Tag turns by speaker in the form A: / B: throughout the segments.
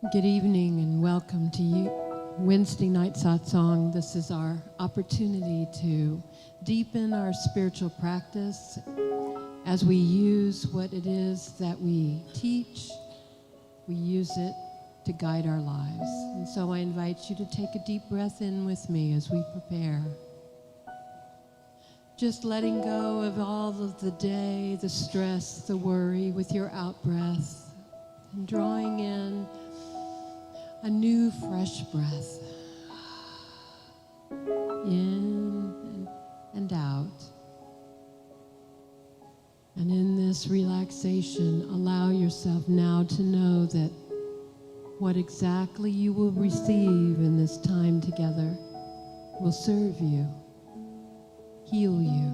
A: Good evening and welcome to you. Wednesday night Satsang. This is our opportunity to deepen our spiritual practice as we use what it is that we teach. We use it to guide our lives. And so I invite you to take a deep breath in with me as we prepare. Just letting go of all of the day, the stress, the worry with your out breath, and drawing in a new fresh breath. In and out. And in this relaxation, allow yourself now to know that what exactly you will receive in this time together will serve you, heal you,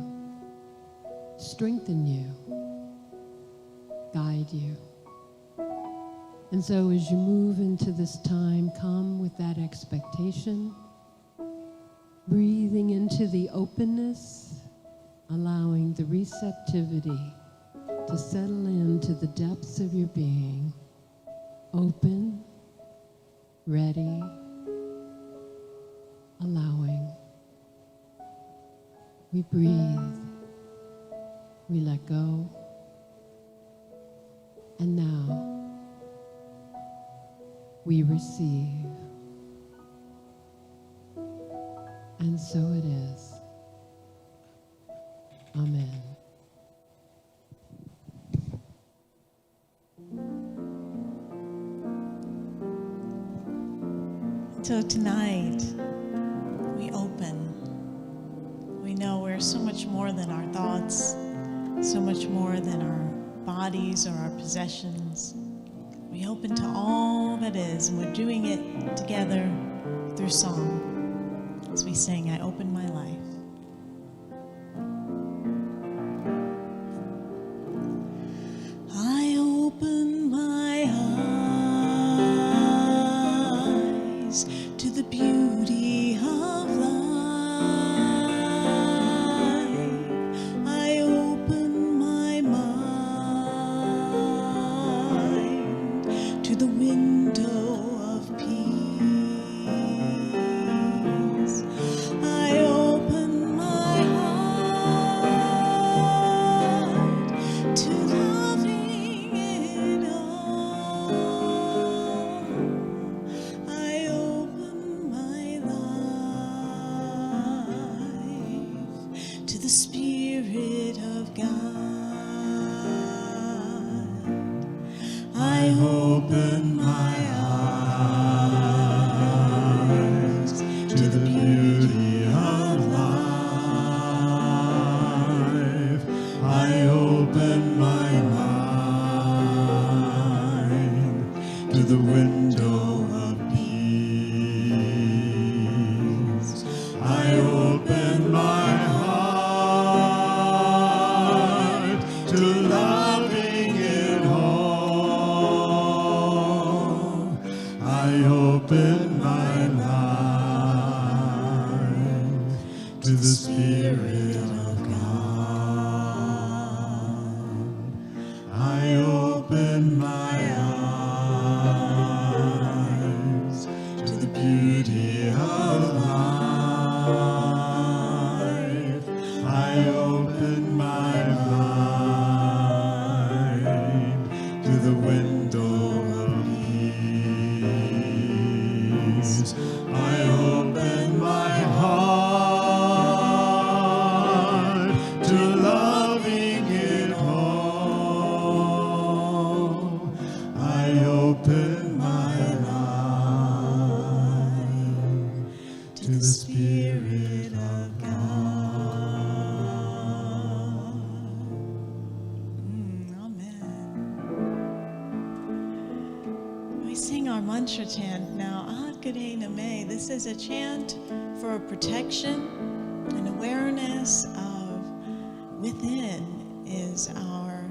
A: strengthen you, guide you. And so as you move into this time, come with that expectation, breathing into the openness, allowing the receptivity to settle into the depths of your being, open, ready, allowing. We breathe, we let go, and now we receive. And so it is. Amen.
B: So tonight, we open. We know we're so much more than our thoughts, so much more than our bodies or our possessions. We open to all that is, and we're doing it together through song as we sing, I Open My Life. I open my eyes to the beauty of life. I open my mind to the window of peace. I open my heart to loving it all. I open my life to the Spirit of God. I open my eyes to the beauty of life. I open my mind to the window of peace. I open my heart to loving it all. I open my life to the Spirit of God. I open my eyes to the beauty of life. I open my mind to the window of peace. I open my heart to loving it all. I open my life to the Spirit of God. Amen. We sing our mantra chant now, Ad Gade Name. This is a chant for protection and awareness of within is our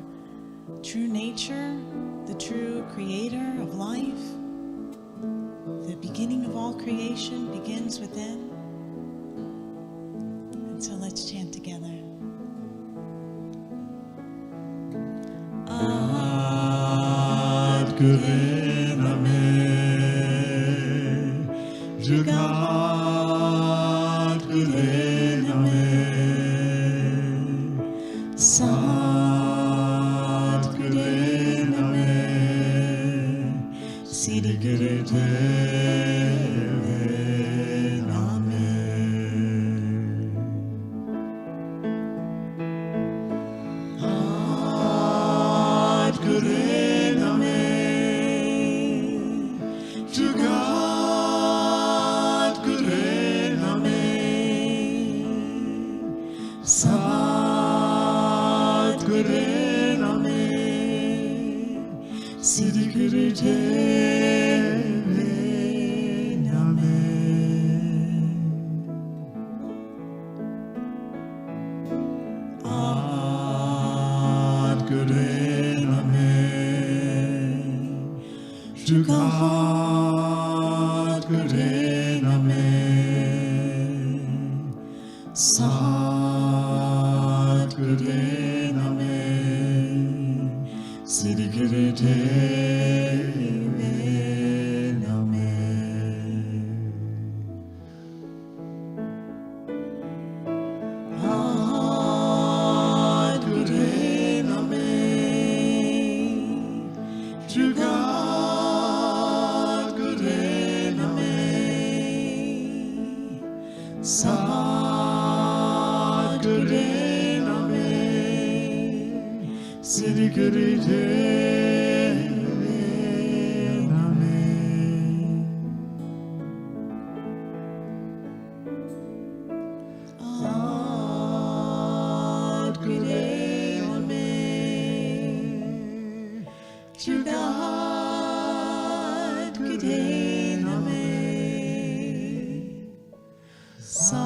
B: true nature, the true creator of life. The beginning of all creation begins within. And so let's chant together. Ad Gade Name. Jugat Gure Name, Sat Gure Name, Siddhi Guru Deve Name. Ad Gure Name, Jugat Gure Name, Sat Gure Name, Siddhi Guru Deve Name. Ad Gure Name, Jugat Gure Name, Sat Gure Name, Siddhi Guru Deve Name. Ad Gure Name, Jugat Gure Name, Sat Gure Name, Siddhi Guru Deve Name. Ad Gure Name, Jugat Gure Name, Sat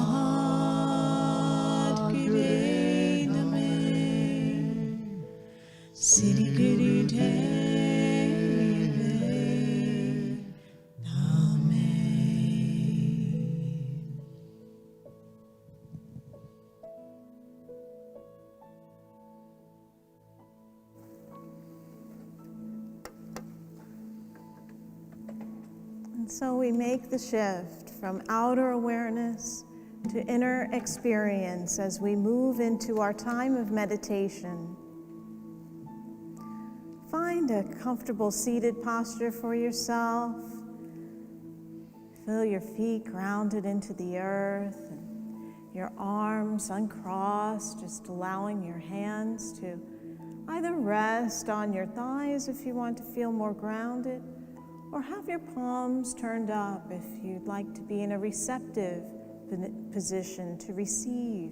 B: Gure Name, Siddhi Guru Deve Name. And so we make the shift from outer awareness to inner experience as we move into our time of meditation. Find a comfortable seated posture for yourself. Feel your feet grounded into the earth, and your arms uncrossed, just allowing your hands to either rest on your thighs if you want to feel more grounded, or have your palms turned up if you'd like to be in a receptive position to receive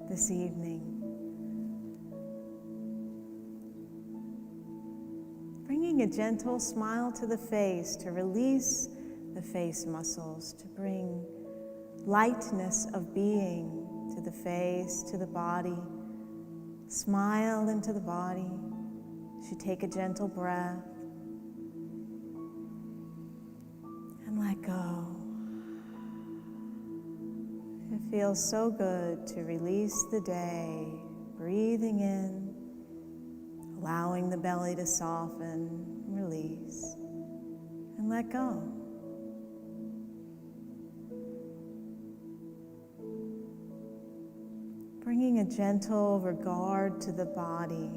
B: this evening. Bringing a gentle smile to the face to release the face muscles, to bring lightness of being to the face, to the body. Smile into the body as you take a gentle breath. And let go. It feels so good to release the day, breathing in, allowing the belly to soften, release, and let go. Bringing a gentle regard to the body.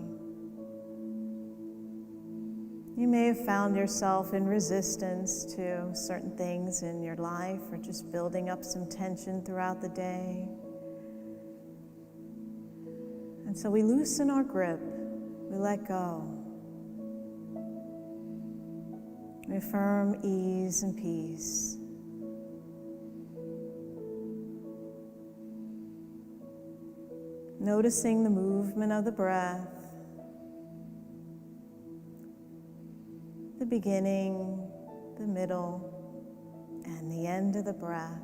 B: You may have found yourself in resistance to certain things in your life, or just building up some tension throughout the day. And so we loosen our grip, we let go. We affirm ease and peace. Noticing the movement of the breath, the beginning, the middle, and the end of the breath.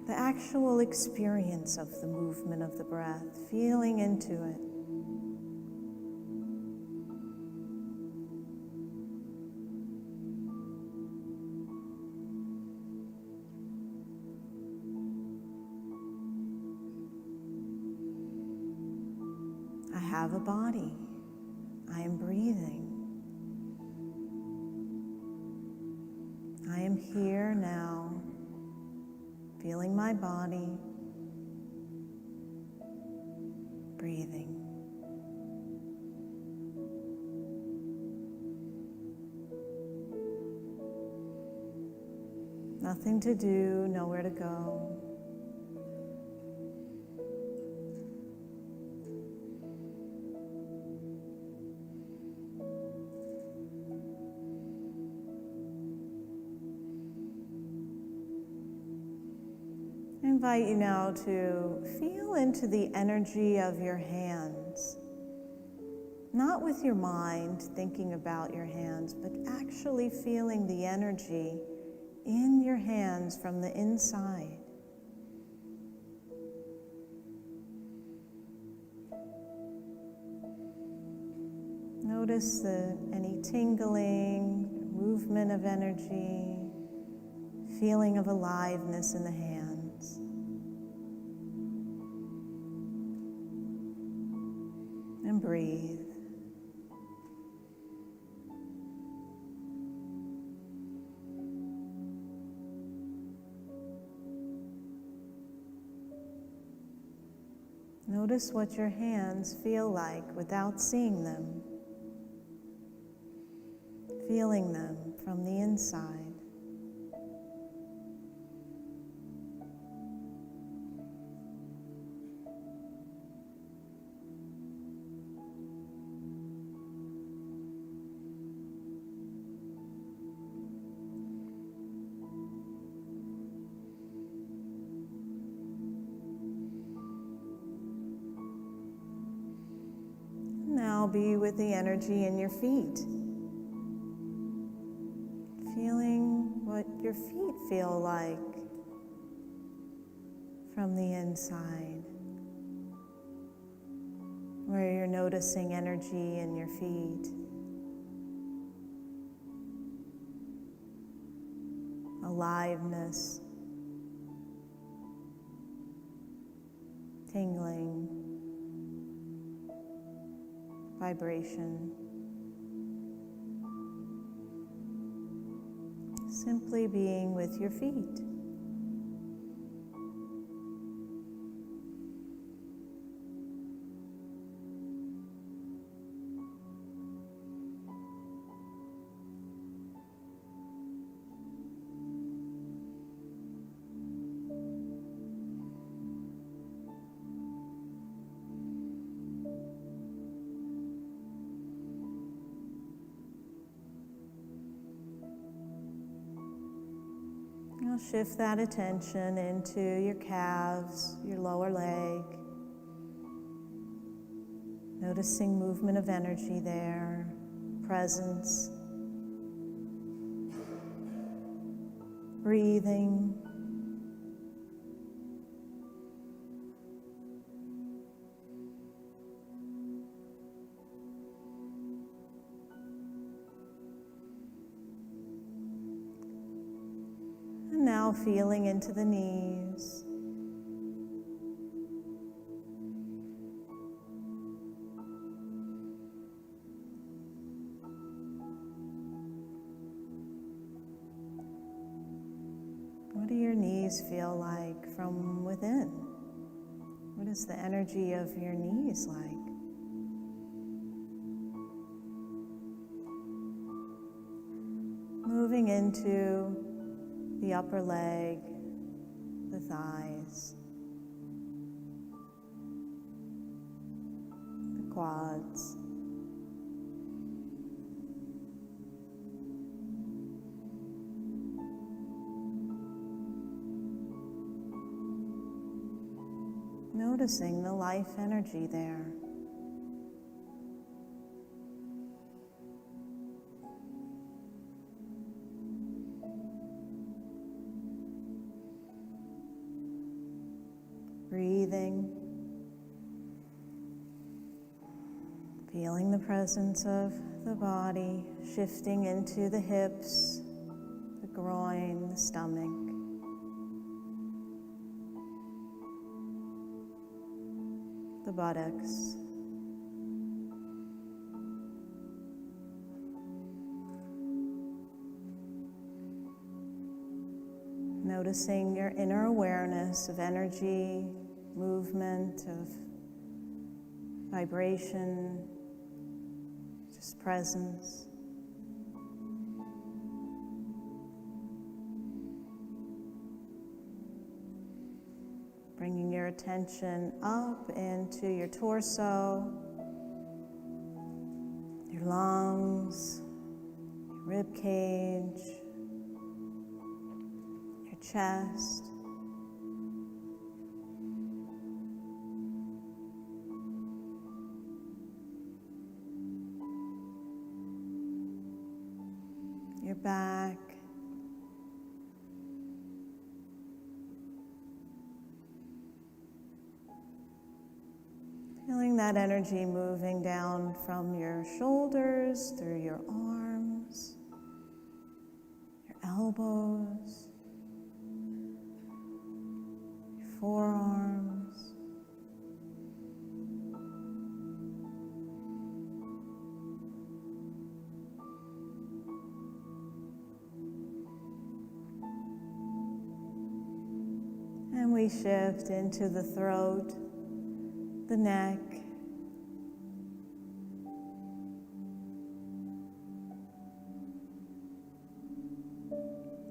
B: The actual experience of the movement of the breath, feeling into it. I have a body. I am breathing. I am here now, feeling my body, breathing. Nothing to do, nowhere to go. I invite you now to feel into the energy of your hands. Not with your mind thinking about your hands, but actually feeling the energy in your hands from the inside. Notice any tingling, movement of energy, feeling of aliveness in the hands. And breathe. Notice what your hands feel like without seeing them, feeling them from the inside. Now be with the energy in your feet. Feeling what your feet feel like from the inside. Where you're noticing energy in your feet. Aliveness. Tingling. Vibration. Simply being with your feet. Now shift that attention into your calves, your lower leg. Noticing movement of energy there, presence. Breathing. And now feeling into the knees. What do your knees feel like from within? What is the energy of your knees like? Moving into the upper leg, the thighs, the quads. Noticing the life energy there. Breathing, feeling the presence of the body, shifting into the hips, the groin, the stomach. The buttocks. Noticing your inner awareness of energy, movement, of vibration, just presence. Bringing your attention up into your torso, your lungs, your rib cage, your chest. Your back. Feeling that energy moving down from your shoulders, through your arms, your elbows, your forearms. And we shift into the throat, the neck,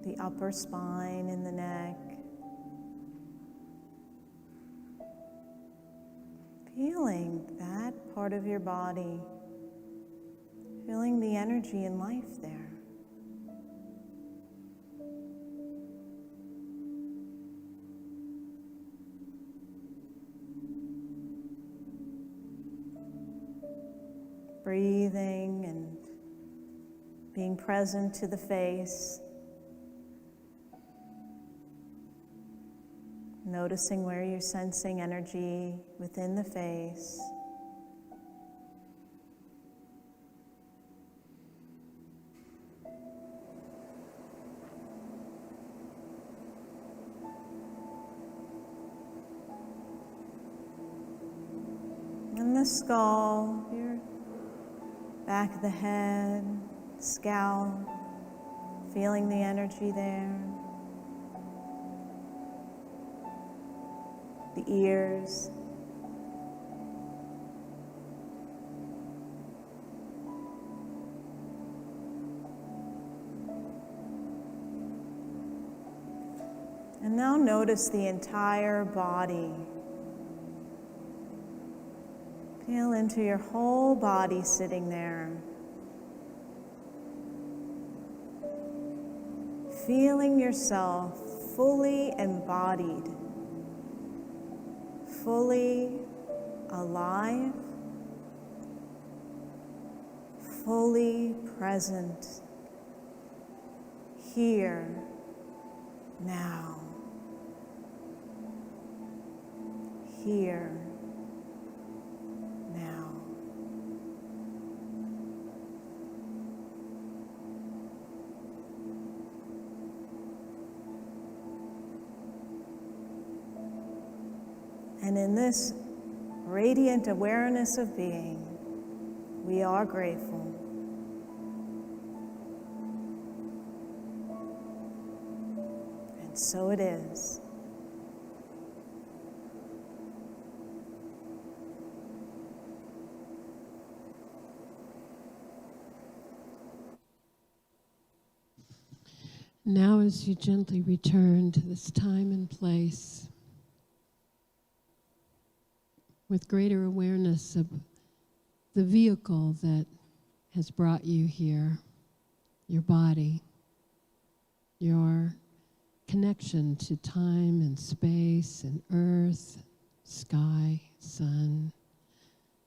B: the upper spine in the neck. Feeling that part of your body, feeling the energy and life there. Breathing and being present to the face. Noticing where you're sensing energy within the face. And the skull, your back of the head, scalp, feeling the energy there. The ears. And now notice the entire body. Feel into your whole body sitting there. Feeling yourself fully embodied, fully alive, fully present, here, now, here, now. And in this radiant awareness of being, we are grateful. And so it is.
A: Now, as you gently return to this time and place, with greater awareness of the vehicle that has brought you here, your body, your connection to time and space and earth, sky, sun,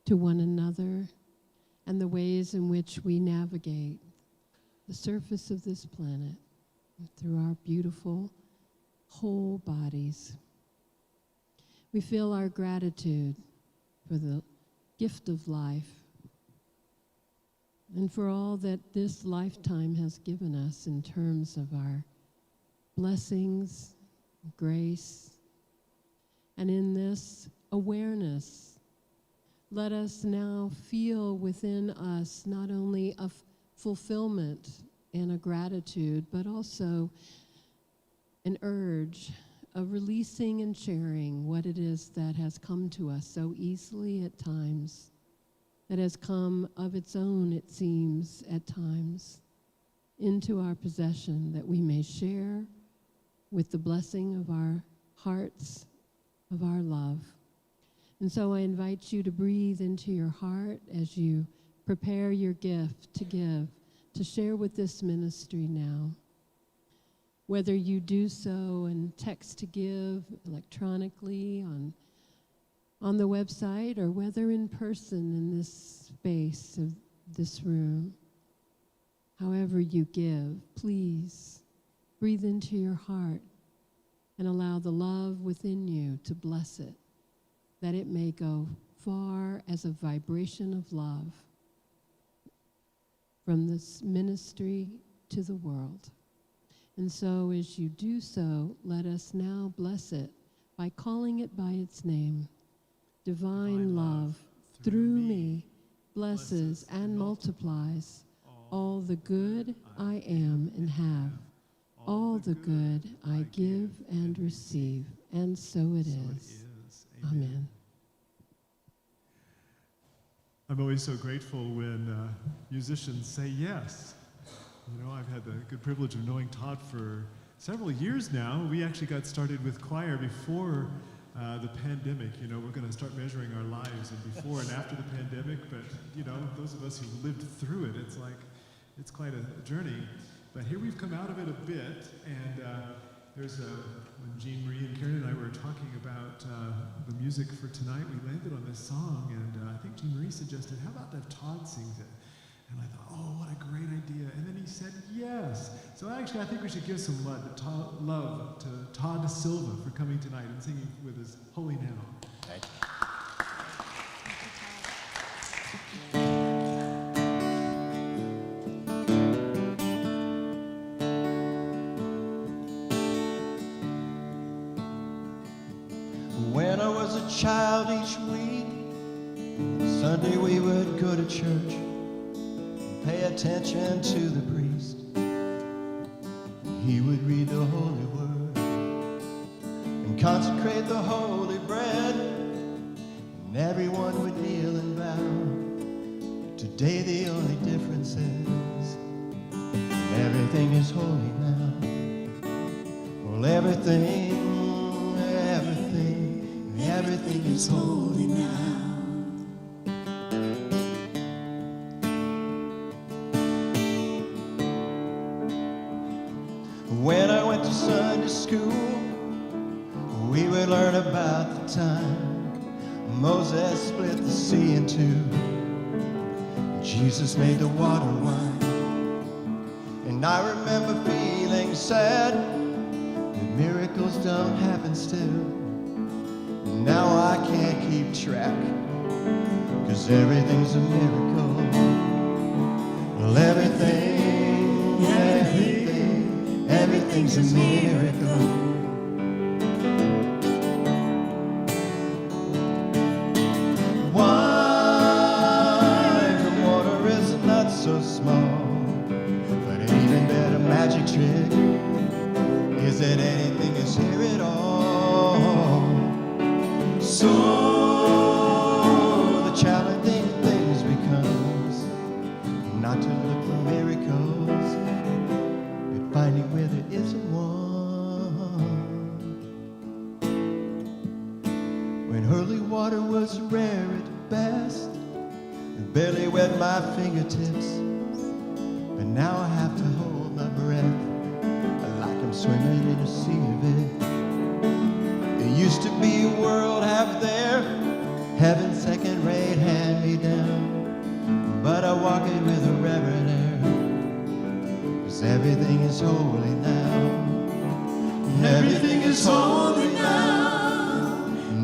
A: to one another, and the ways in which we navigate the surface of this planet through our beautiful whole bodies. We feel our gratitude for the gift of life and for all that this lifetime has given us in terms of our blessings, grace, and in this awareness, let us now feel within us not only a fulfillment and a gratitude, but also an urge of releasing and sharing what it is that has come to us so easily at times, that has come of its own, it seems, at times, into our possession, that we may share with the blessing of our hearts, of our love. And so I invite you to breathe into your heart as you prepare your gift to give, to share with this ministry now. Whether you do so in text to give, electronically, on the website, or whether in person in this space of this room. However you give, please breathe into your heart and allow the love within you to bless it, that it may go far as a vibration of love from this ministry to the world. And so as you do so, let us now bless it by calling it by its name. Divine love through me blesses and multiplies all the good I am and have, all the good I give and receive. And so it is. Amen.
C: I'm always so grateful when musicians say yes. You know, I've had the good privilege of knowing Todd for several years now. We actually got started with choir before the pandemic. You know, we're going to start measuring our lives and before and after the pandemic, but, you know, those of us who lived through it, it's quite a journey. But here we've come out of it a bit, and when Jeanmarie and Karen and I were talking about the music for tonight, we landed on this song, and I think Jeanmarie suggested, how about if Todd sings it? And I thought, oh, what a great idea. And then he said yes. So actually, I think we should give some love to Todd Silva for coming tonight and singing with us, Holy Now.
D: Thank you. When I was a child each week, Sunday we would go to church, pay attention to the priest. He would read the holy word and consecrate the holy bread, and everyone would kneel and bow. Today the only difference is everything is holy now. Well, everything is holy now. When I went to Sunday school, we would learn about the time Moses split the sea in two, Jesus made the water wine. And I remember feeling sad that miracles don't happen still. Now I can't keep track, 'cause everything's a miracle. Well, everything's a miracle. Wine from water is not so small, but an even better magic trick is that anything is here at all. So the challenging things becomes not to look for miracles, but finding where there isn't one. When holy water was rare at best, it barely wet my fingertips, but now I have to hold my breath like I'm swimming in a sea of it. There used to be a world out there, heaven second-rate hand-me-down, but I walk it with a reverent air, 'cause everything is holy now. Everything is holy now.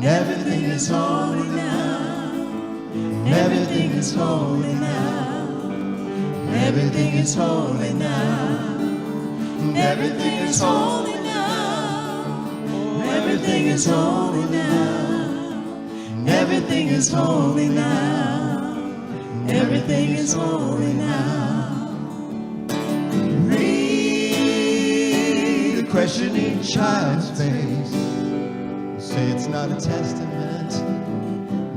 D: Everything is holy now. Everything is holy now. Everything is holy now. Everything is holy now. Everything is holy now. Everything is holy now. Everything is holy now. Read the questioning child's face. You say it's not a testament,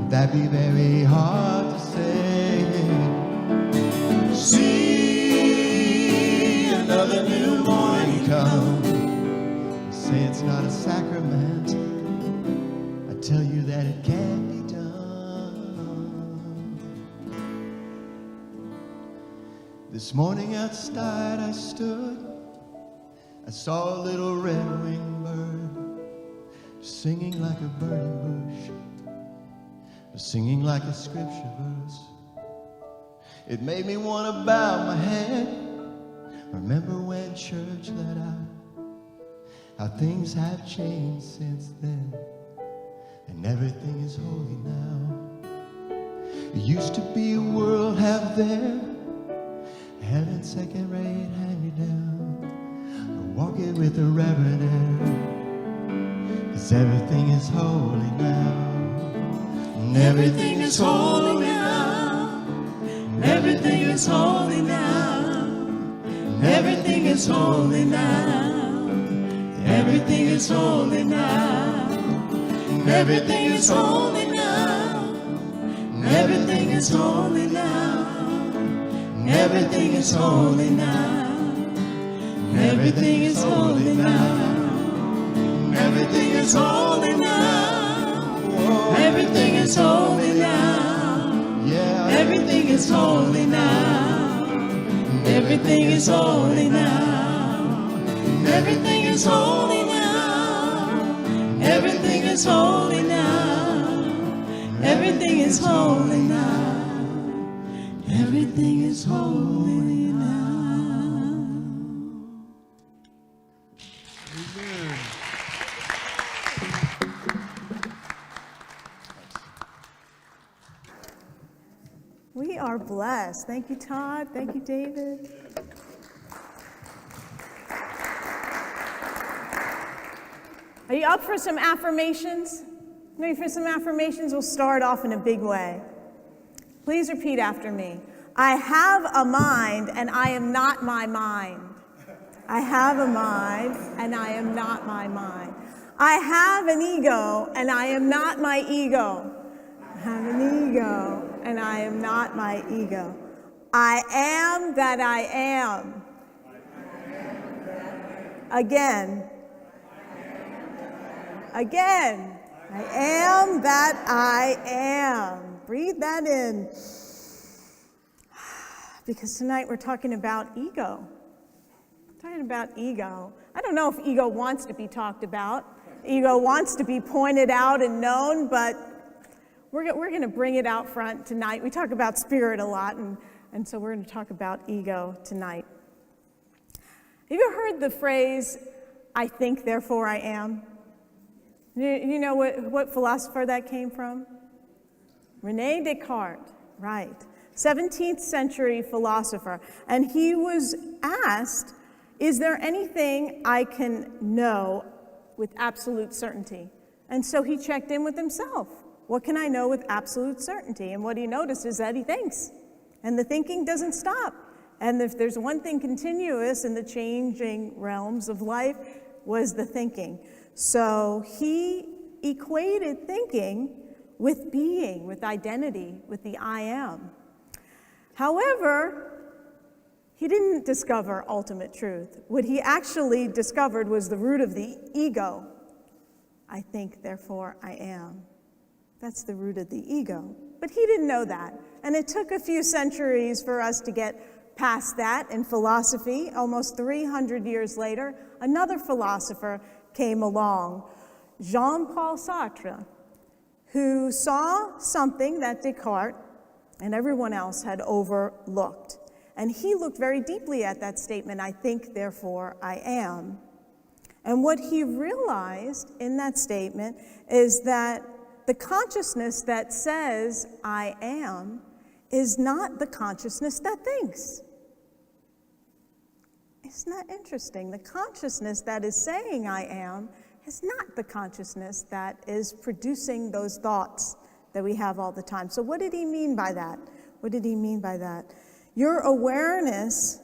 D: that'd be very hard to say. See another new morning come. You say it's not a sacrament, I tell you that it can't be done. This morning outside I stood, I saw a little red-winged bird singing like a burning bush, singing like a scripture verse. It made me want to bow my head. Remember when church let out, how things have changed since then, and everything is holy now. It used to be a world have there, heaven second rate, hand me down. Walk it with a reverent air, 'cause everything is holy now. And everything is holy now. Everything is holy now. Everything is holy now. Everything is holy now. Everything is holy now. Everything is holy now. Everything is holy now. Everything is holy now. Everything is holy now. Everything is holy now. Yeah. Everything is holy now. Everything is holy now. Everything is holy now. Everything is holy now. Everything is holy now. Everything is holy now.
C: Amen.
B: We are blessed. Thank you, Todd. Thank you, David. Are you up for some affirmations? Ready for some affirmations? We'll start off in a big way. Please repeat after me. I have a mind and I am not my mind. I have a mind and I am not my mind. I have an ego and I am not my ego. I have an ego and I am not my ego. I am that I am. Again. Again. I am that I am. Breathe that in. Because tonight we're talking about ego. Talking about ego. I don't know if ego wants to be talked about. Ego wants to be pointed out and known, but we're going to bring it out front tonight. We talk about spirit a lot, and so we're going to talk about ego tonight. Have you ever heard the phrase, I think, therefore I am? You know what philosopher that came from? Rene Descartes, right. 17th century philosopher. And he was asked, is there anything I can know with absolute certainty? And so he checked in with himself. What can I know with absolute certainty? And what he noticed is that he thinks. And the thinking doesn't stop. And if there's one thing continuous in the changing realms of life, was the thinking. So he equated thinking with being, with identity, with the I am. However, he didn't discover ultimate truth. What he actually discovered was the root of the ego. I think, therefore I am. That's the root of the ego. But he didn't know that. And it took a few centuries for us to get past that in philosophy. Almost 300 years later, another philosopher came along, Jean-Paul Sartre, who saw something that Descartes and everyone else had overlooked. And he looked very deeply at that statement, I think, therefore I am. And what he realized in that statement is that the consciousness that says I am is not the consciousness that thinks. Isn't that interesting? The consciousness that is saying I am is not the consciousness that is producing those thoughts that we have all the time. So what did he mean by that? What did he mean by that? Your awareness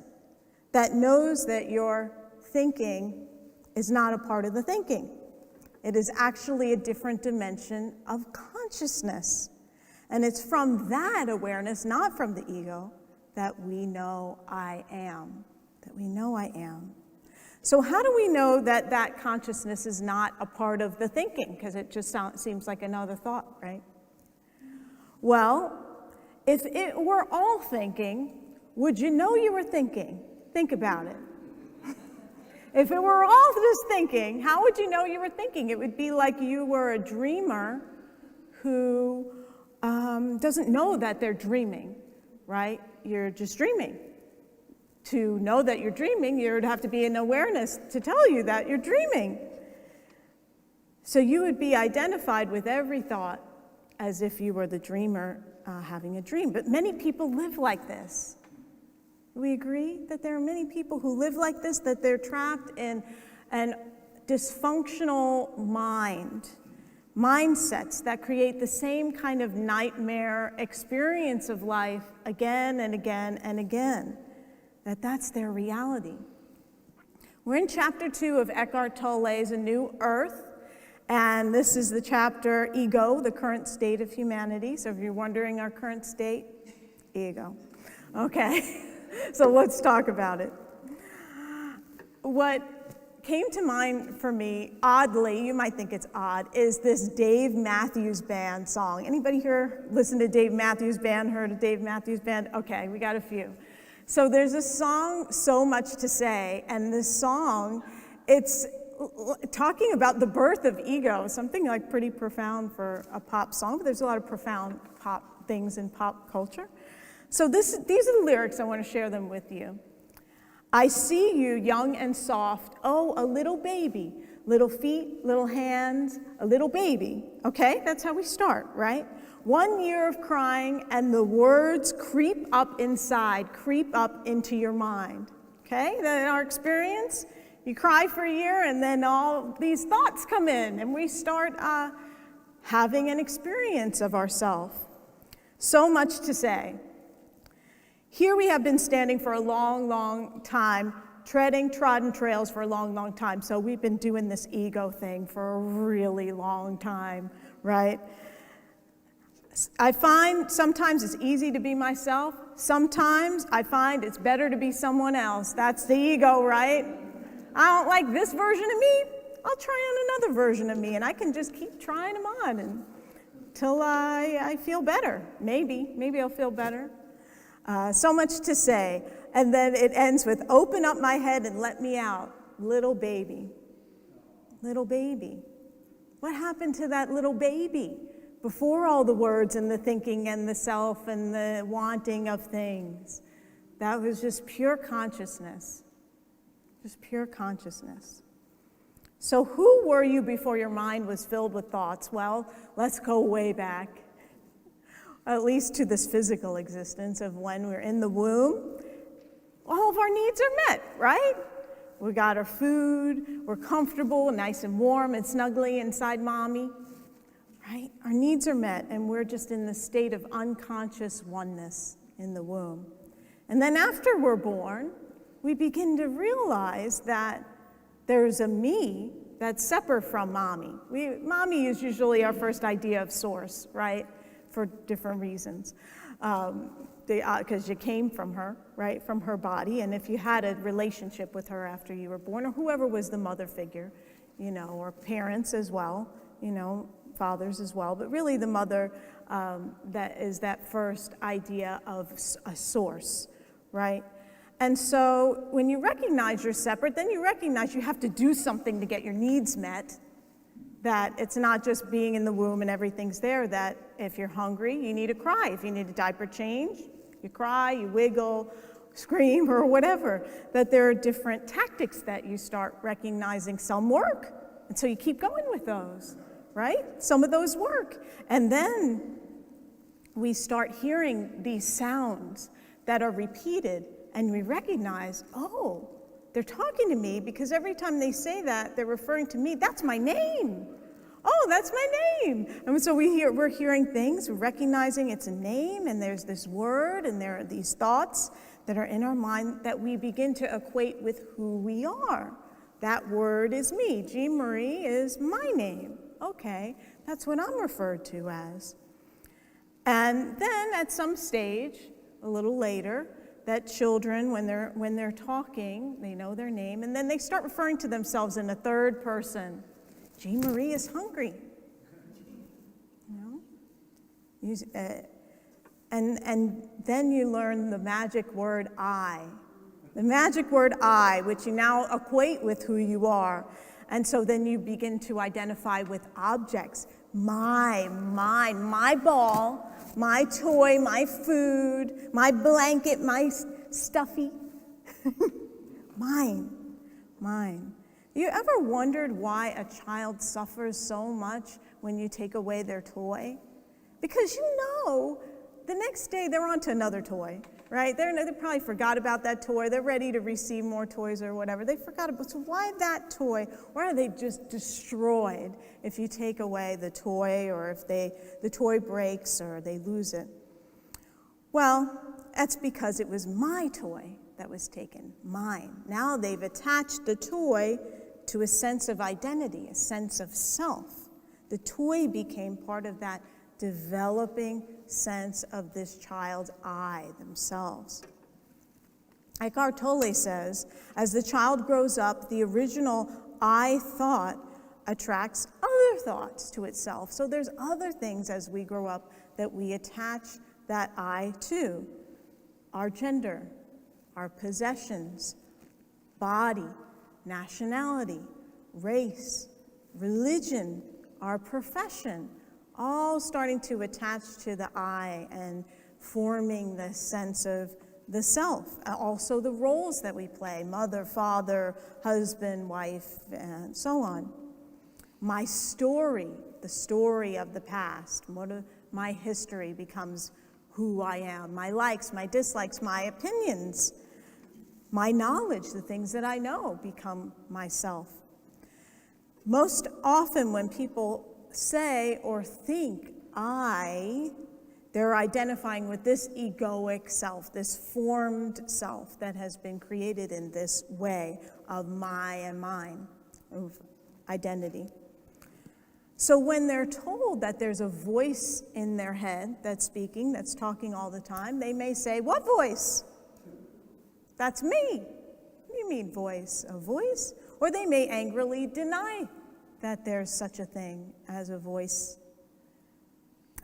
B: that knows that you're thinking is not a part of the thinking. It is actually a different dimension of consciousness. And it's from that awareness, not from the ego, that we know I am. That we know I am. So how do we know that that consciousness is not a part of the thinking? Because it just seems like another thought, right? Well, if it were all thinking, would you know you were thinking? Think about it. If it were all just thinking, how would you know you were thinking? It would be like you were a dreamer who doesn't know that they're dreaming, right? You're just dreaming. To know that you're dreaming, you'd have to be in awareness to tell you that you're dreaming. So you would be identified with every thought as if you were the dreamer having a dream. But many people live like this. We agree that there are many people who live like this, that they're trapped in an dysfunctional mindsets that create the same kind of nightmare experience of life again and again and again, that's their reality. We're in chapter 2 of Eckhart Tolle's A New Earth, and this is the chapter Ego, the current state of humanity. So if you're wondering our current state, ego. Okay. So let's talk about it. What came to mind for me, oddly, you might think it's odd, is this Dave Matthews Band song. Anybody here listen to Dave Matthews Band, heard of Dave Matthews Band? Okay, we got a few. So there's a song, So Much to Say, and this song, it's talking about the birth of ego, something like pretty profound for a pop song, but there's a lot of profound pop things in pop culture. So these are the lyrics. I want to share them with you. I see you young and soft, oh, a little baby, little feet, little hands, a little baby. Okay, that's how we start, right? 1 year of crying and the words creep up inside, creep up into your mind. Okay, then in our experience, you cry for a year and then all these thoughts come in and we start having an experience of ourselves. So much to say. Here we have been standing for a long, long time, treading trodden trails for a long, long time. So we've been doing this ego thing for a really long time, right? I find sometimes it's easy to be myself. Sometimes I find it's better to be someone else. That's the ego, right? I don't like this version of me. I'll try on another version of me, and I can just keep trying them on until I feel better. Maybe I'll feel better. So much to say. And then it ends with, open up my head and let me out. Little baby. Little baby. What happened to that little baby before all the words and the thinking and the self and the wanting of things? That was just pure consciousness. Just pure consciousness. So who were you before your mind was filled with thoughts? Well, let's go way back. At least to this physical existence of when we're in the womb, all of our needs are met, right? We got our food, we're comfortable, nice and warm and snuggly inside mommy, right? Our needs are met, and we're just in the state of unconscious oneness in the womb. And then after we're born, we begin to realize that there's a me that's separate from mommy. Mommy is usually our first idea of source, right? For different reasons, because you came from her, right, from her body, and if you had a relationship with her after you were born, or whoever was the mother figure, or parents as well, fathers as well, but really the mother, that is that first idea of a source, right? And so when you recognize you're separate, then you recognize you have to do something to get your needs met. That it's not just being in the womb and everything's there, that if you're hungry, you need to cry. If you need a diaper change, you cry, you wiggle, scream, or whatever. That there are different tactics that you start recognizing. Some work, and so you keep going with those, right? Some of those work. And then we start hearing these sounds that are repeated, and we recognize, oh, they're talking to me because every time they say that, they're referring to me. That's my name. Oh, that's my name. And so we're hearing things, we're recognizing it's a name, and there's this word, and there are these thoughts that are in our mind that we begin to equate with who we are. That word is me. Jeanmarie is my name. Okay, that's what I'm referred to as. And then at some stage, a little later, that children, when they're talking, they know their name, and then they start referring to themselves in the third person. Jeanmarie is hungry. And then you learn the magic word I. The magic word I, which you now equate with who you are. And so then you begin to identify with objects. Mine, my ball, my toy, my food, my blanket, my stuffy. Mine. You ever wondered why a child suffers so much when you take away their toy? Because you know the next day they're on to another toy, right? They probably forgot about that toy. They're ready to receive more toys or whatever. They forgot about, so why that toy? Why are they just destroyed if you take away the toy, or if the toy breaks or they lose it? Well, that's because it was my toy that was taken, mine. Now they've attached the toy to a sense of identity, a sense of self. The toy became part of that developing sense of this child's I, themselves. Eckhart Tolle says, as the child grows up, the original I thought attracts other thoughts to itself. So there's other things as we grow up that we attach that I to. Our gender, our possessions, body, nationality, race, religion, our profession, all starting to attach to the I and forming the sense of the self. Also the roles that we play, mother, father, husband, wife, and so on. My story, the story of the past, my history becomes who I am. My likes, my dislikes, my opinions, my knowledge, the things that I know become myself. Most often when people say or think I, they're identifying with this egoic self, this formed self that has been created in this way of my and mine, of identity. So when they're told that there's a voice in their head that's speaking, that's talking all the time, they may say, "What voice?" "That's me." "What do you mean voice? A voice?" Or they may angrily deny that there's such a thing as a voice.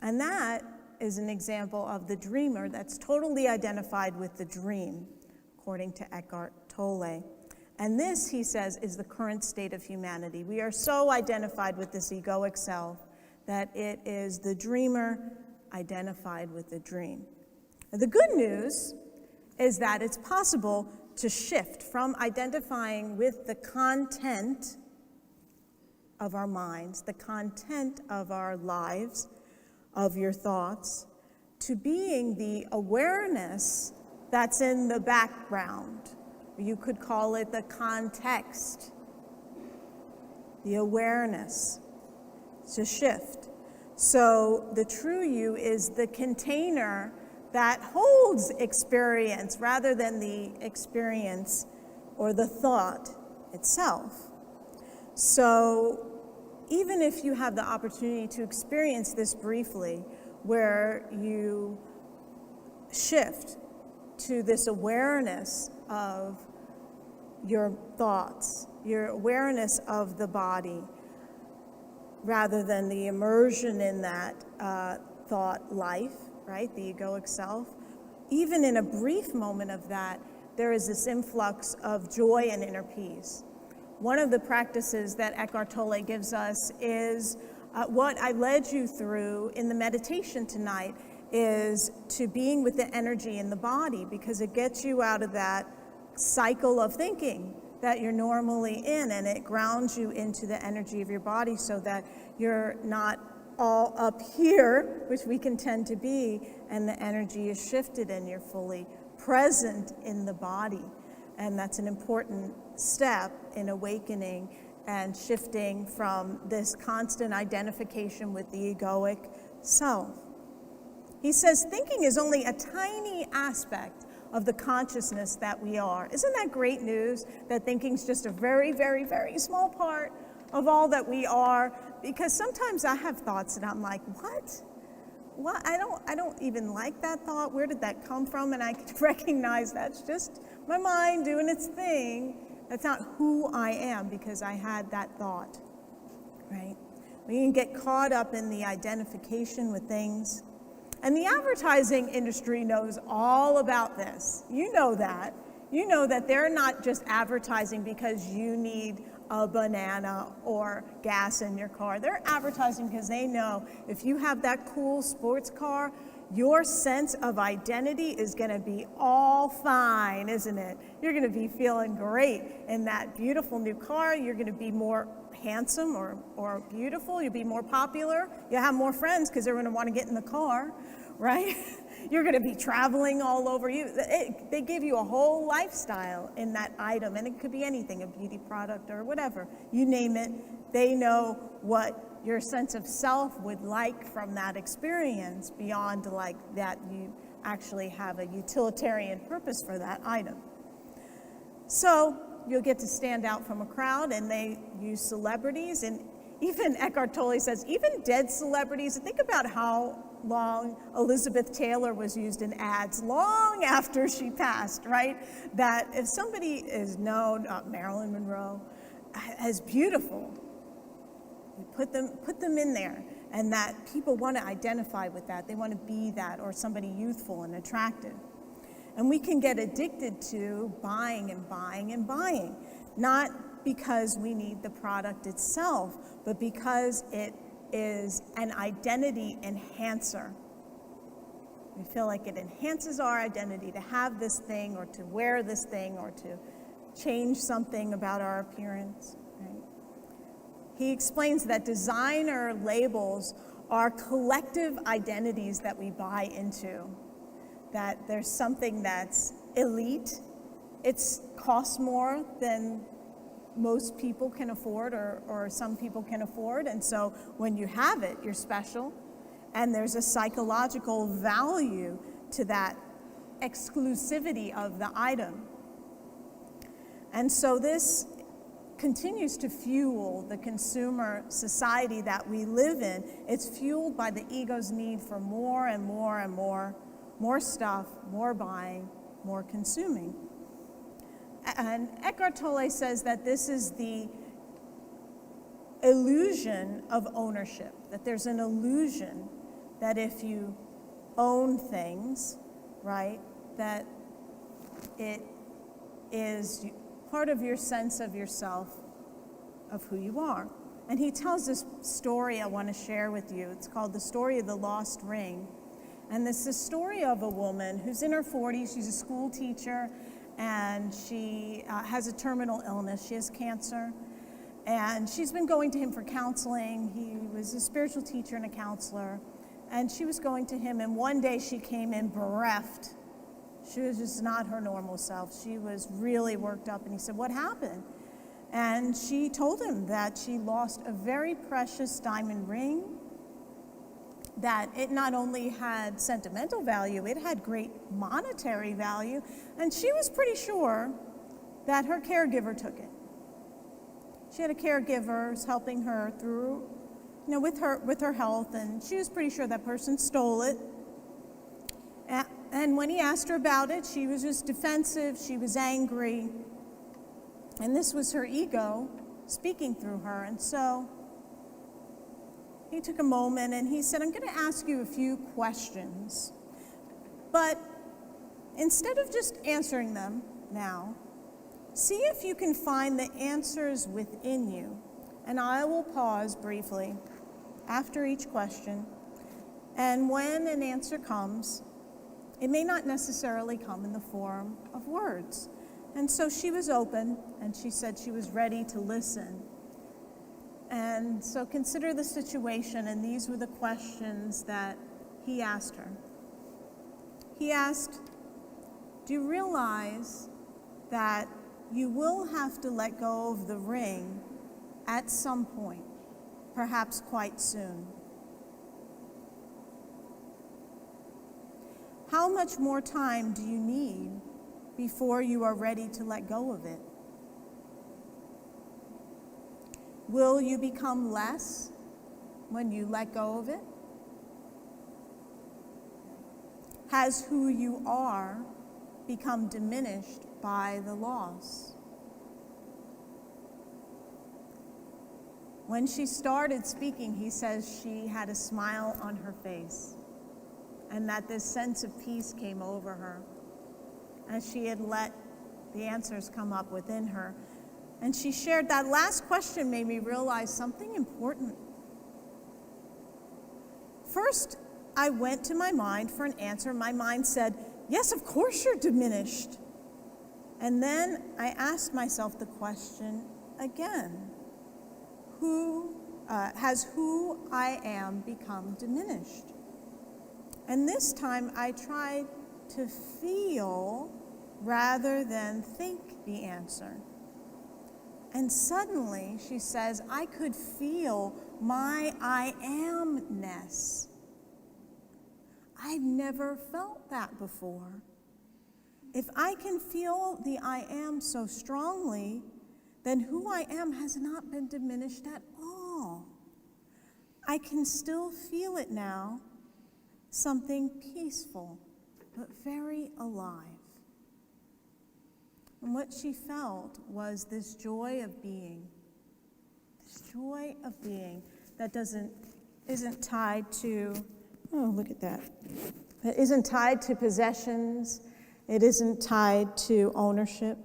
B: And that is an example of the dreamer that's totally identified with the dream, according to Eckhart Tolle. And this, he says, is the current state of humanity. We are so identified with this egoic self that it is the dreamer identified with the dream. The good news is that it's possible to shift from identifying with the content of our minds, the content of our lives, of your thoughts, to being the awareness that's in the background. You could call it the context, the awareness, to shift. So the true you is the container that holds experience rather than the experience or the thought itself. So even if you have the opportunity to experience this briefly, where you shift to this awareness of your thoughts, your awareness of the body, rather than the immersion in that thought life, right, the egoic self, even in a brief moment of that, there is this influx of joy and inner peace. One of the practices that Eckhart Tolle gives us is what I led you through in the meditation tonight, is to being with the energy in the body, because it gets you out of that cycle of thinking that you're normally in, and it grounds you into the energy of your body so that you're not all up here, which we can tend to be, and the energy is shifted and you're fully present in the body. And that's an important step in awakening and shifting from this constant identification with the egoic self. He says thinking is only a tiny aspect of the consciousness that we are. Isn't that great news, that thinking's just a very, very, very small part of all that we are? Because sometimes I have thoughts and I'm like, what? I don't even like that thought. Where did that come from? And I can recognize that's just my mind doing its thing. That's not who I am because I had that thought, right? We can get caught up in the identification with things. And the advertising industry knows all about this. You know that. You know that they're not just advertising because you need a banana or gas in your car. They're advertising because they know if you have that cool sports car, your sense of identity is going to be all fine, isn't it? You're going to be feeling great in that beautiful new car. You're going to be more handsome or beautiful. You'll be more popular. You'll have more friends because they're going to want to get in the car, right? You're going to be traveling all over. They give you a whole lifestyle in that item, and it could be anything, a beauty product or whatever. You name it, they know what your sense of self would like from that experience beyond like that you actually have a utilitarian purpose for that item. So you'll get to stand out from a crowd, and they use celebrities, and even Eckhart Tolle says, even dead celebrities, think about how long Elizabeth Taylor was used in ads long after she passed, right? That if somebody is known, Marilyn Monroe, as beautiful, you put them in there, and that people want to identify with that. They want to be that, or somebody youthful and attractive. And we can get addicted to buying and buying and buying, not because we need the product itself, but because it is an identity enhancer. We feel like it enhances our identity to have this thing, or to wear this thing, or to change something about our appearance, right? He explains that designer labels are collective identities that we buy into, that there's something that's elite, it costs more than most people can afford, or some people can afford, and so when you have it, you're special, and there's a psychological value to that exclusivity of the item. And so this continues to fuel the consumer society that we live in. It's fueled by the ego's need for more and more and more stuff, more buying, more consuming. And Eckhart Tolle says that this is the illusion of ownership, that there's an illusion that if you own things, right, that it is part of your sense of yourself, of who you are. And he tells this story I want to share with you. It's called The Story of the Lost Ring. And this is the story of a woman who's in her 40s. She's a school teacher, and she has a terminal illness. She has cancer. And she's been going to him for counseling. He was a spiritual teacher and a counselor. And she was going to him, and one day she came in bereft. She was just not her normal self. She was really worked up, and he said, "What happened?" And she told him that she lost a very precious diamond ring, that it not only had sentimental value, it had great monetary value, and she was pretty sure that her caregiver took it. She had a caregiver who's helping her through, with her health, and she was pretty sure that person stole it. And when he asked her about it, she was just defensive, she was angry, and this was her ego speaking through her. And so he took a moment and he said, "I'm going to ask you a few questions, but instead of just answering them now, see if you can find the answers within you." And I will pause briefly after each question, and when an answer comes, it may not necessarily come in the form of words. And so she was open, and she said she was ready to listen. And so consider the situation, and these were the questions that he asked her. He asked, "Do you realize that you will have to let go of the ring at some point, perhaps quite soon?" how much more time do you need before you are ready to let go of it? Will you become less when you let go of it? Has who you are become diminished by the loss? When she started speaking, he says she had a smile on her face and that this sense of peace came over her as she had let the answers come up within her. And she shared that last question made me realize something important. First, I went to my mind for an answer. My mind said, yes, of course you're diminished. And then I asked myself the question again. Has who I am become diminished? And this time I tried to feel rather than think the answer. And suddenly, she says, I could feel my I amness. I've never felt that before. If I can feel the I am so strongly, then who I am has not been diminished at all. I can still feel it now, something peaceful, but very alive. And what she felt was this joy of being. This joy of being that isn't tied to, oh, look at that. It isn't tied to possessions. It isn't tied to ownership.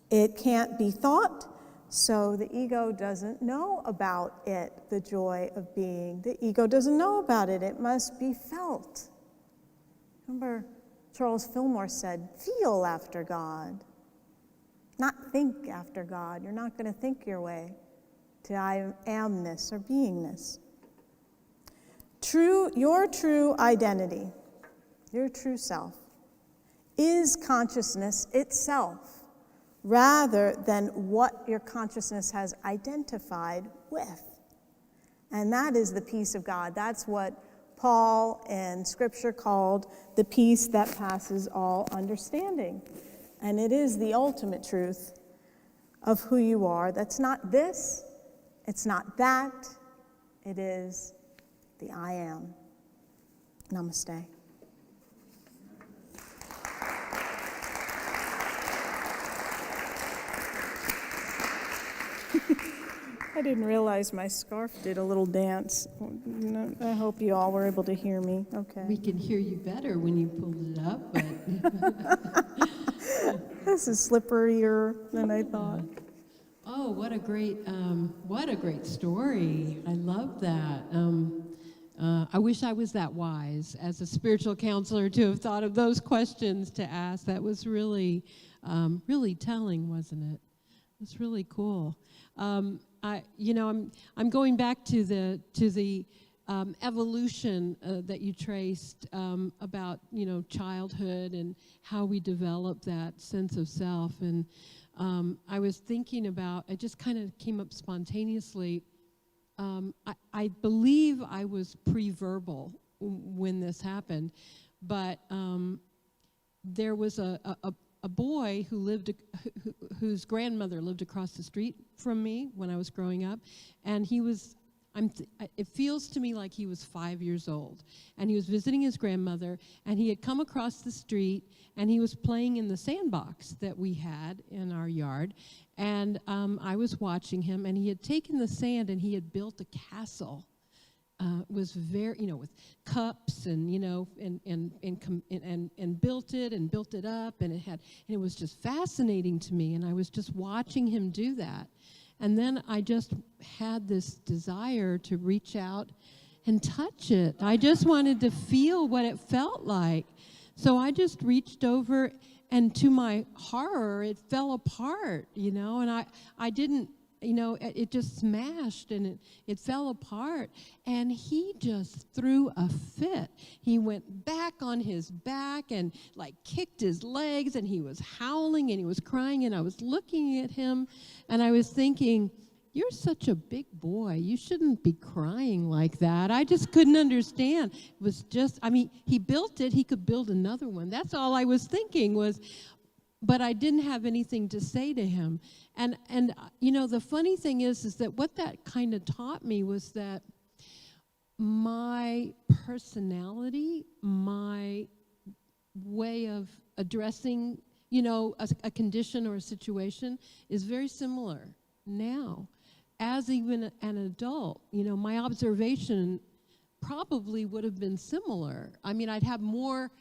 B: It can't be thought, so the ego doesn't know about it, the joy of being. The ego doesn't know about it. It must be felt. Remember, Charles Fillmore said, feel after God, not think after God. You're not going to think your way to I amness or beingness. Your true identity, your true self, is consciousness itself, rather than what your consciousness has identified with. And that is the peace of God. That's what Paul in Scripture called the peace that passes all understanding. And it is the ultimate truth of who you are. That's not this, it's not that, it is the I am. Namaste. I didn't realize my scarf did a little dance. I hope you all were able to hear me. Okay.
A: We can hear you better when you pulled it up, but
B: This is slipperier than I thought.
A: oh, what a great story! I love that. I wish I was that wise as a spiritual counselor to have thought of those questions to ask. That was really, really telling, wasn't it? It was really cool. I'm going back to the evolution that you traced about childhood and how we develop that sense of self. And I was thinking about, it just kind of came up spontaneously. I believe I was pre-verbal when this happened, but there was a boy whose grandmother lived across the street from me when I was growing up, and he was, it feels to me like he was 5 years old, and he was visiting his grandmother, and he had come across the street, and he was playing in the sandbox that we had in our yard, and I was watching him, and he had taken the sand and he had built a castle. Was very, with cups and and built it up, and it was just fascinating to me, and I was just watching him do that. And then I just had this desire to reach out and touch it. I just wanted to feel what it felt like. So I just reached over, and to my horror, it fell apart, and I didn't, it just smashed and it fell apart. And he just threw a fit. He went back on his back and kicked his legs, and he was howling and he was crying, and I was looking at him and I was thinking, you're such a big boy. You shouldn't be crying like that. I just couldn't understand. It was just, I mean, he built it. He could build another one. That's all I was thinking was, but I didn't have anything to say to him. And you know, the funny thing is that what that kind of taught me was that my personality, my way of addressing, you know, a condition or a situation is very similar now. As even an adult, you know, my observation probably would have been similar. I mean, I'd have more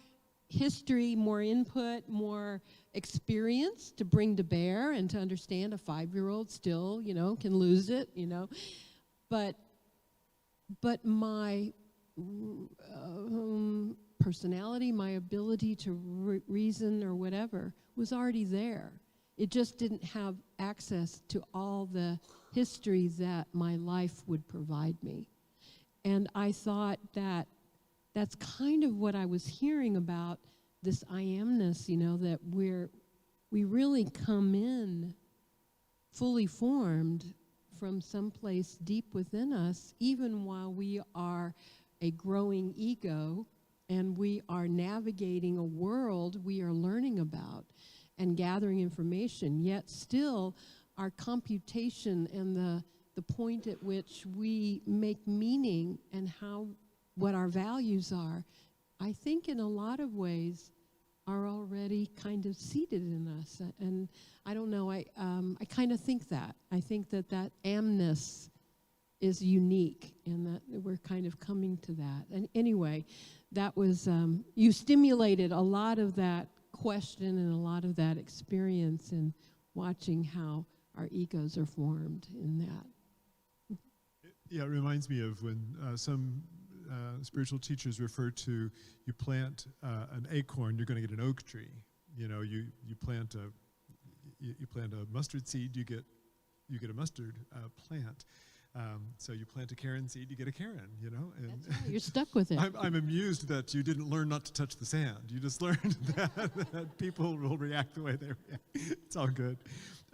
A: history, more input, more experience to bring to bear and to understand a 5-year-old still, you know, can lose it, you know. But my personality, my ability to reason or whatever was already there. It just didn't have access to all the history that my life would provide me. And I thought that that's kind of what I was hearing about this I amness, you know, that we really come in fully formed from someplace deep within us, even while we are a growing ego and we are navigating a world we are learning about and gathering information, yet still our computation and the point at which we make meaning and what our values are, I think in a lot of ways are already kind of seated in us. And I don't know, I kind of think that. I think that amness is unique and that we're kind of coming to that. And anyway, that was, you stimulated a lot of that question and a lot of that experience in watching how our egos are formed in that.
C: Yeah, it reminds me of when some spiritual teachers refer to you plant an acorn, you're going to get an oak tree. You know, you plant a mustard seed, you get a mustard plant. So you plant a Karen seed, you get a Karen, you know. And
A: that's right, you're stuck with it.
C: I'm amused that you didn't learn not to touch the sand. You just learned that people will react the way they react. It's all good.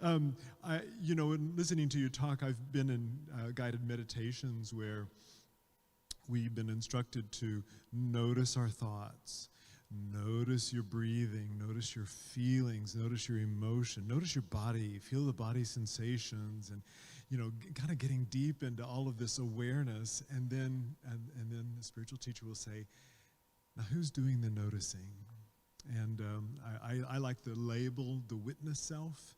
C: You know, in listening to you talk, I've been in guided meditations where we've been instructed to notice our thoughts, notice your breathing, notice your feelings, notice your emotion, notice your body, feel the body sensations, and you know, kind of getting deep into all of this awareness, and then the spiritual teacher will say, now who's doing the noticing? And I like the label, the witness self,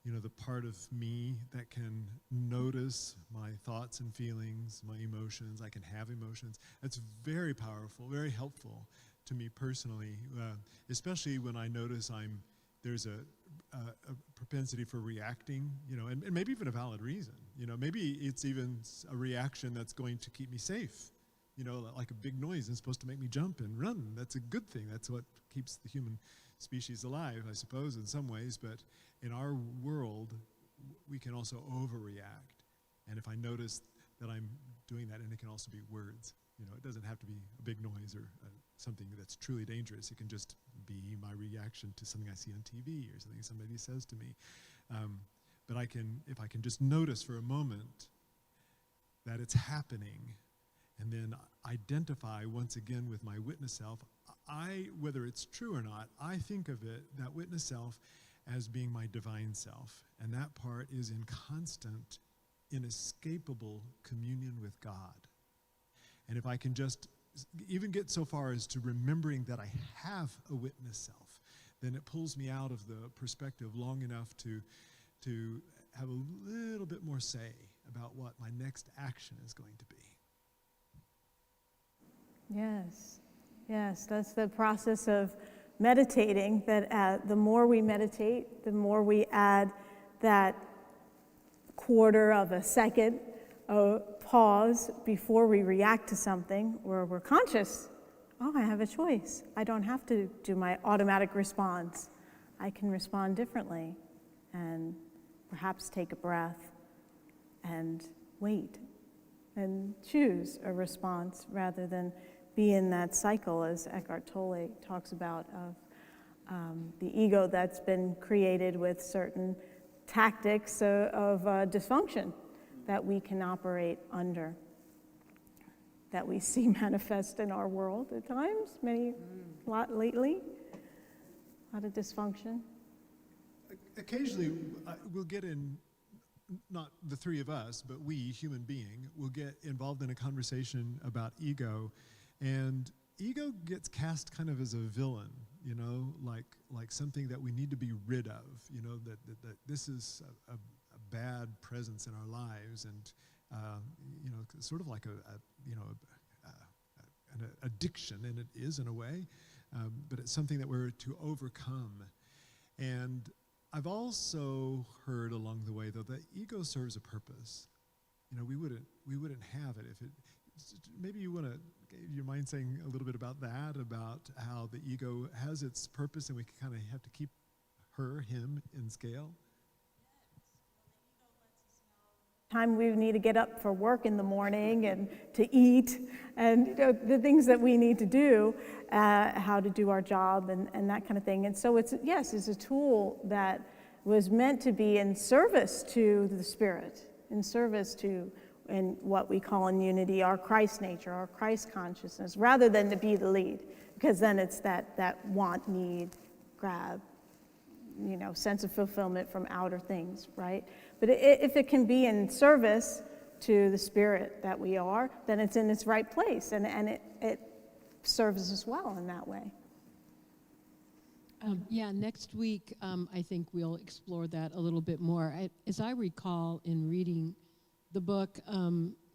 C: you know, the part of me that can notice my thoughts and feelings, my emotions. I can have emotions. That's very powerful, very helpful to me personally, especially when I notice there's a propensity for reacting, you know, and maybe even a valid reason. You know, maybe it's even a reaction that's going to keep me safe. You know, like a big noise is supposed to make me jump and run. That's a good thing. That's what keeps the human species alive, I suppose, in some ways. But in our world, we can also overreact. And if I notice that I'm doing that, and it can also be words. You know, it doesn't have to be a big noise or something that's truly dangerous. It can just be my reaction to something I see on TV or something somebody says to me. But if I can just notice for a moment that it's happening, and then identify once again with my witness self, whether it's true or not, I think of that witness self, as being my divine self. And that part is in constant, inescapable communion with God. And if I can just even get so far as to remembering that I have a witness self, then it pulls me out of the perspective long enough to have a little bit more say about what my next action is going to be.
B: Yes, that's the process of meditating, that the more we meditate, the more we add that quarter of a second pause before we react to something, where we're conscious. Oh, I have a choice. I don't have to do my automatic response. I can respond differently and perhaps take a breath and wait and choose a response rather than be in that cycle, as Eckhart Tolle talks about, of the ego that's been created with certain tactics of dysfunction. that we can operate under, that we see manifest in our world at times, a lot lately, a lot of dysfunction.
C: Occasionally, we'll get in, not the three of us, but we, human being, will get involved in a conversation about ego, and ego gets cast kind of as a villain, you know, like something that we need to be rid of, you know, that this is a bad presence in our lives, and you know, sort of like an addiction, and it is in a way, but it's something that we're to overcome. And I've also heard along the way, though, that ego serves a purpose. You know, we wouldn't have it if it. Maybe you want to, your mind saying a little bit about that, about how the ego has its purpose, and we kind of have to keep him in scale.
B: Time we need to get up for work in the morning and to eat, and you know, the things that we need to do, how to do our job and that kind of thing. And so it's a tool that was meant to be in service to the spirit, in service to, in what we call in unity, our Christ nature, our Christ consciousness, rather than to be the lead, because then it's that want, need, grab, you know, sense of fulfillment from outer things, right? But if it can be in service to the spirit that we are, then it's in its right place, and it serves us well in that way.
A: Next week, I think we'll explore that a little bit more. As I recall in reading the book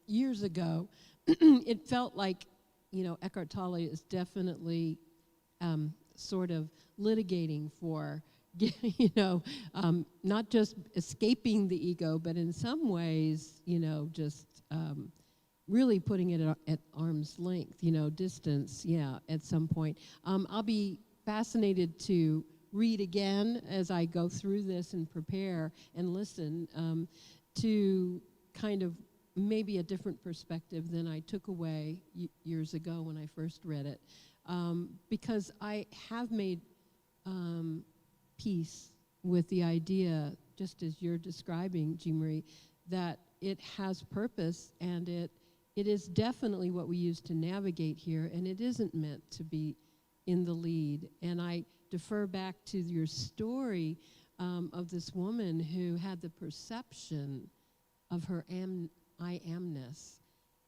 A: years ago, it felt like, you know, Eckhart Tolle is definitely sort of litigating for, you know, not just escaping the ego, but in some ways, you know, just really putting it at arm's length, you know, distance, at some point. I'll be fascinated to read again as I go through this and prepare and listen to kind of maybe a different perspective than I took away years ago when I first read it, because I have made peace with the idea, just as you're describing, Jeanmarie, that it has purpose, and it is definitely what we use to navigate here, and it isn't meant to be in the lead. And I defer back to your story of this woman who had the perception of her I amness,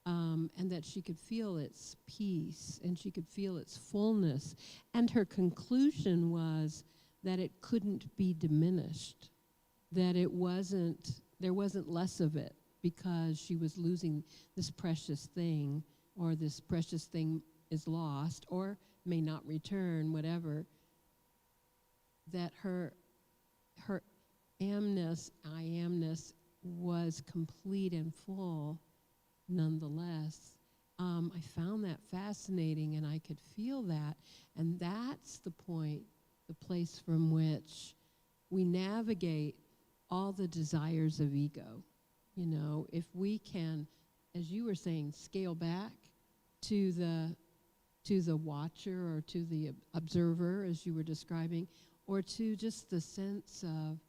A: and that she could feel its peace, and she could feel its fullness, and her conclusion was that it couldn't be diminished, that there wasn't less of it because she was losing this precious thing, or this precious thing is lost or may not return, whatever, that her I amness was complete and full nonetheless. I found that fascinating, and I could feel that, and that's the point, the place from which we navigate all the desires of ego. You know, if we can, as you were saying, scale back to the watcher, or to the observer, as you were describing, or to just the sense of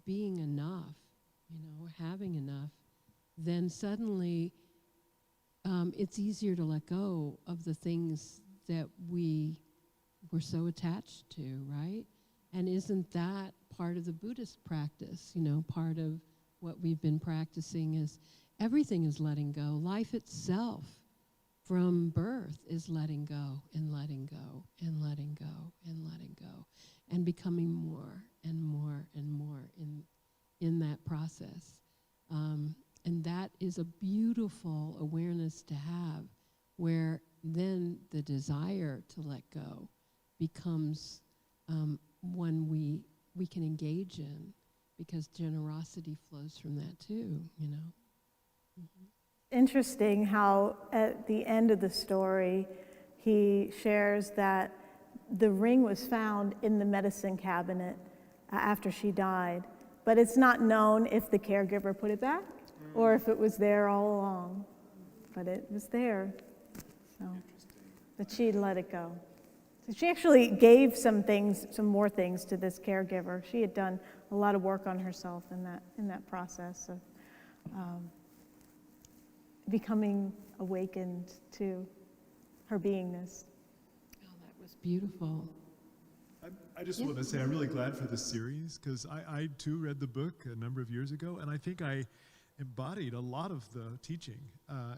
A: being enough, you know, having enough, then suddenly it's easier to let go of the things that we were so attached to, right? And isn't that part of the Buddhist practice? You know, part of what we've been practicing is everything is letting go. Life itself from birth is letting go and letting go and letting go and letting go, and becoming more and more and more in that process. And that is a beautiful awareness to have, where then the desire to let go becomes one we can engage in, because generosity flows from that too, you know. Mm-hmm.
B: Interesting how at the end of the story he shares that the ring was found in the medicine cabinet after she died, but it's not known if the caregiver put it back or if it was there all along, but it was there. So, but she let it go. So she actually gave some more things to this caregiver. She had done a lot of work on herself in that process of becoming awakened to her beingness.
A: Oh, that was beautiful.
C: I just want to say I'm really glad for this series because I too read the book a number of years ago, and I think I embodied a lot of the teaching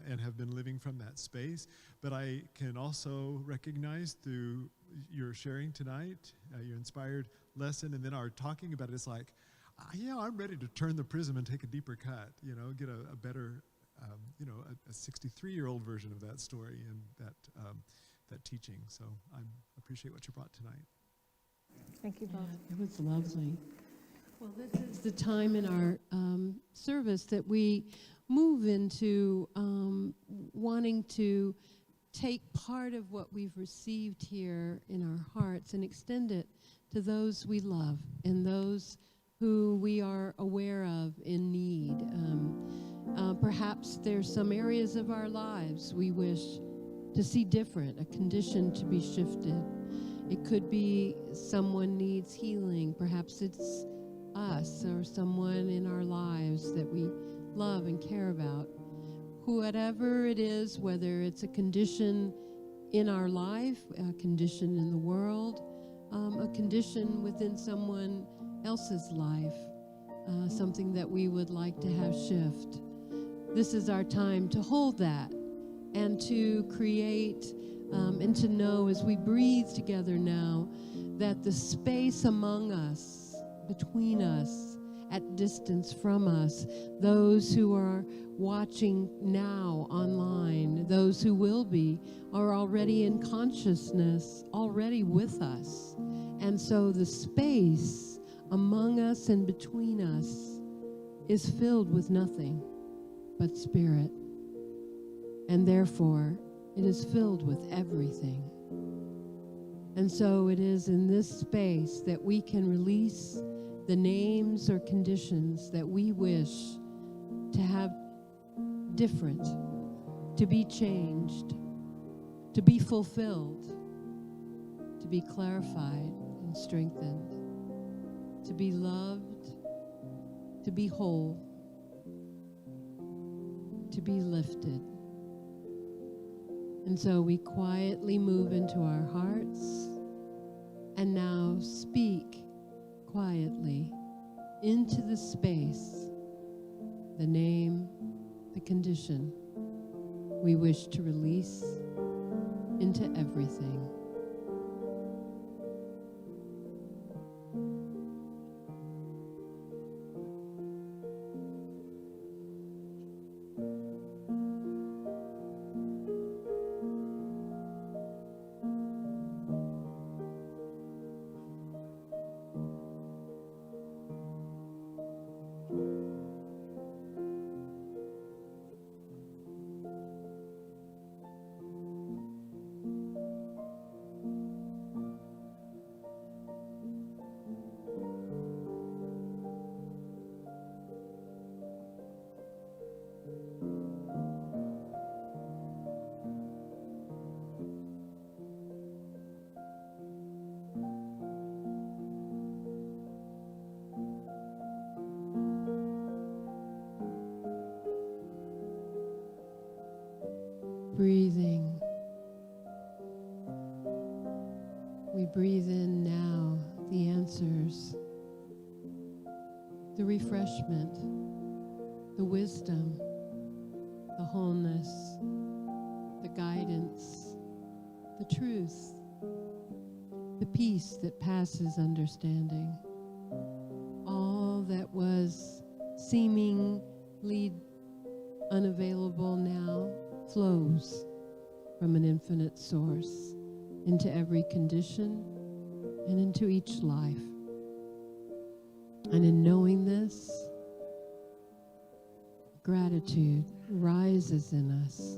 C: and have been living from that space. But I can also recognize through your sharing tonight, your inspired lesson, and then our talking about it, it's like, I'm ready to turn the prism and take a deeper cut, get a better, a 63-year-old version of that story and that teaching. So I appreciate what you brought tonight.
B: Thank you both.
A: Yeah, it was lovely. Well, this is the time in our service that we move into wanting to take part of what we've received here in our hearts and extend it to those we love and those who we are aware of in need. Perhaps there's some areas of our lives we wish to see different, a condition to be shifted. It could be someone needs healing. Perhaps it's us or someone in our lives that we love and care about. Whatever it is, whether it's a condition in our life, a condition in the world, a condition within someone else's life, something that we would like to have shift. This is our time to hold that and to create and to know as we breathe together now that the space among us, between us, at distance from us, those who are watching now online, those who will be, are already in consciousness, already with us. And so the space among us and between us is filled with nothing but spirit. And therefore, it is filled with everything. And so it is in this space that we can release the names or conditions that we wish to have different, to be changed, to be fulfilled, to be clarified and strengthened, to be loved, to be whole, to be lifted. And so we quietly move into our hearts and now speak quietly into the space, the name, the condition we wish to release into everything. Breathing. We breathe in now the answers, the refreshment, the wisdom, the wholeness, the guidance, the truth, the peace that passes understanding. All that was seemingly unavailable now flows from an infinite source into every condition and into each life. And in knowing this, gratitude rises in us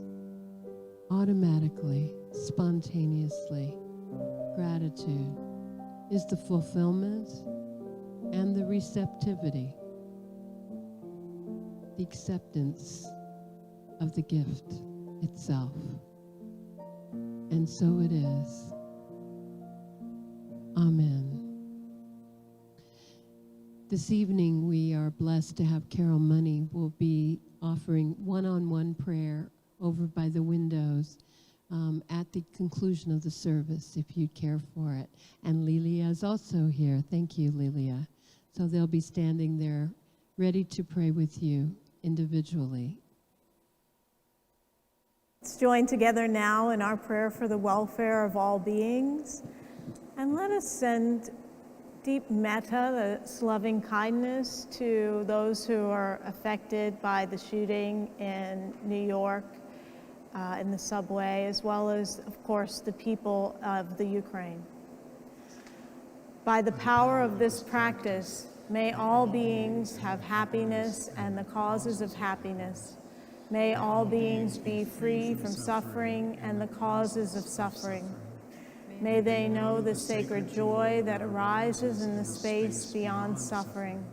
A: automatically, spontaneously. Gratitude is the fulfillment and the receptivity, the acceptance of the gift itself. And so it is. Amen. This evening we are blessed to have Carol Money will be offering one-on-one prayer over by the windows at the conclusion of the service, if you'd care for it. And Lilia is also here. Thank you, Lilia. So they'll be standing there ready to pray with you individually.
B: Let's join together now in our prayer for the welfare of all beings. And let us send deep metta, this loving kindness, to those who are affected by the shooting in New York, in the subway, as well as, of course, the people of the Ukraine. By the power of this practice, may all beings have happiness and the causes of happiness. May all beings be free from suffering and the causes of suffering. May they know the sacred joy that arises in the space beyond suffering.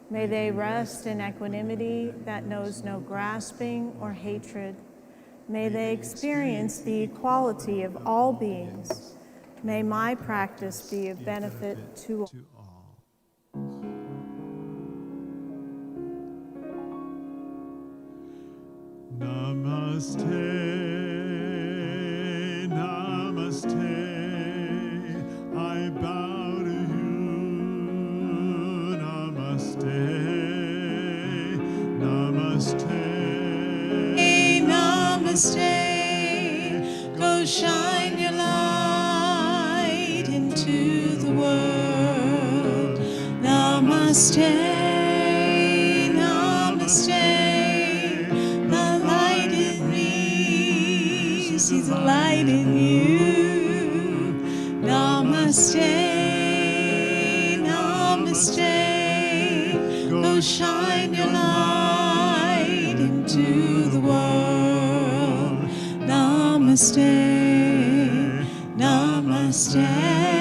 B: May they rest in equanimity that knows no grasping or hatred. May they experience the equality of all beings. May my practice be of benefit to all.
C: Namaste, namaste, I bow to you. Namaste, namaste,
B: namaste, go shine your light into the world. Namaste. See the light in you. Namaste, namaste. Go shine your light into the world. Namaste, namaste.